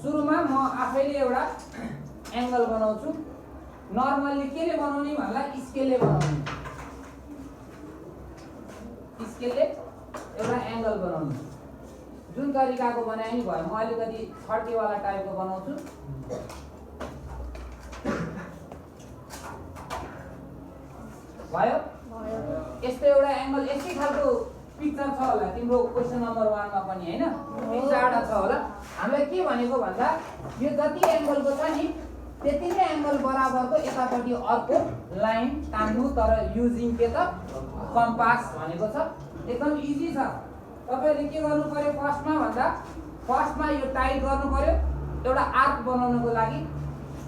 सुरुमा म आफैले एउटा एंगल बनाउँछु नर्मली केले बनाउने भन्दा स्केलले बनाउने स्केलले एउटा एंगल बनाउने जुन तरिकाको बनाए नि भयो म अलिकति 30 वाला टाइपको बनाउँछु भयो यस्तो एउटा एंगल यस्तै खालको पिक्चर छ होला तिम्रो क्वेशन नम्बर 1 मा पनि हैन पिक्चर छ होला हामीलाई के भनेको भन्दा यो जति एंगलको छ नि त्यति नै एंगल बराबरको एकापट्टि अर्को लाइन तान्नु तर युजिङ के त कम्पास भनेको छ एकदम इजी छ तपाईले के गर्नु पर्यो फर्स्टमा यो टाइट गर्नु पर्यो एउटा आर्क बनाउनको लागि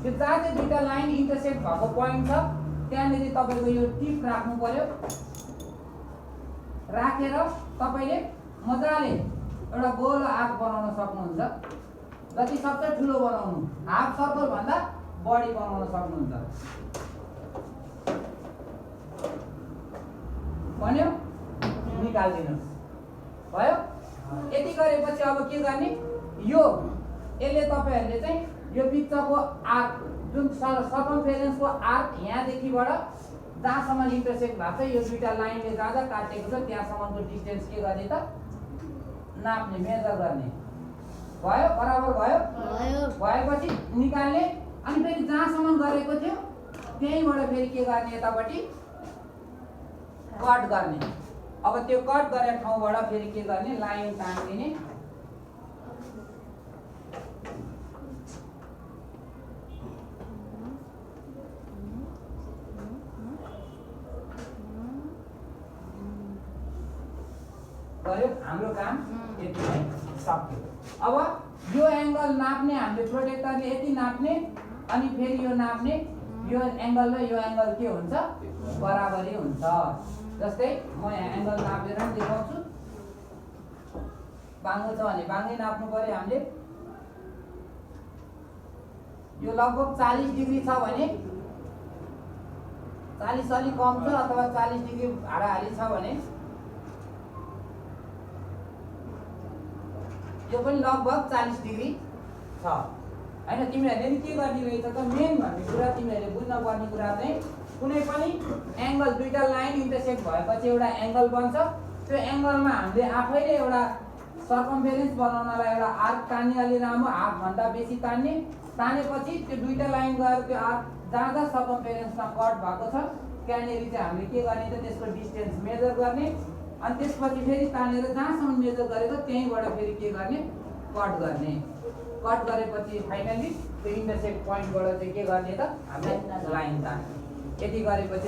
यो जहाँ चाहिँ दुईटा लाइन इन्टरसेक्ट भएको पोइन्ट छ त्यहाँनेरि तपाईको यो टिप राख्नु पर्यो राखेर तपाईले मजाले एउटा गोल आर्क बनाउन सक्नुहुन्छ जति सक्छ ठुलो बनाउनु हाफ सर्कल भन्दा बढी बनाउन सक्नुहुन्छ भन्यो निकाल्दिनुस् भयो यति गरेपछि अब के गर्ने यो यसले तपाईहरुले चाहिँ यो वृत्तको आर्क जुन सर्कमफेरेन्सको आर्क यहाँदेखिबाट जहाँसम्म इन्टरसेक्ट भएको छ यो दुईटा लाइनले जहाँ काटेको छ त्यहाँसम्मको डिस्टेन्स के गर्ने त नाप्ने मेजर गर्ने भयो बराबर भयो भएपछि निकाल्ने अनि फेरि जहाँसम्म गरेको थियो त्यहीबाट फेरि के गर्ने यतापट्टि कट गर्ने अब त्यो कट गरेर ठाउँबाट फेरि के गर्ने लाइन तान्दिने गर्यो हाम्रो काम यति नै सक्यो अब यो एंगल नाप्ने हामीले प्रोटेक्टरले यति नाप्ने अनि फेरि यो नाप्ने यो एंगल र यो एंगल के हुन्छ बराबरी हुन्छ जस्तै म यहाँ एंगल नापेर पनि देखाउँछु बाङ्गो छ भने बाङ्गै नाप्नु पर्यो हामीले यो लगभग 40 डिग्री छ भने 40 अलि कम छ अथवा 40 डिग्री हाडाहाडी छ भने यो पनि लगभग 40 डिग्री छ हैन तिमीहरुले नि के गरिरहेछ त मेन भन्ने कुरा तिमीहरुले बुझ्न पर्ने कुरा चाहिँ कुनै पनि एंगल दुईटा लाइन इन्टरसेक्ट भएपछि एउटा एंगल बन्छ त्यो एंगलमा हामीले आफैले एउटा सर्कमफेरेन्स बनाउनलाई एउटा आर्क तान्ने अलि लामो हाफ भन्दा बेसी तानेपछि त्यो दुईटा लाइन गएर त्यो आर्क जहाँ सर्कमफेरेन्समा कट भएको छ त्यहाँनेरि चाहिँ हामीले के गर्ने त त्यसको डिस्टेन्स मेजर गर्ने अनि त्यसपछि फेरि तानेर जहाँसम्म मेजर गरेको त्यहीबाट फेरि के गर्ने कट गर्ने कट गरेपछि फाइनली त्यो इन्टरसेक्ट पोइन्टबाट चाहिँ के गर्ने त हामीले लाइन तान्ने यति गरेपछि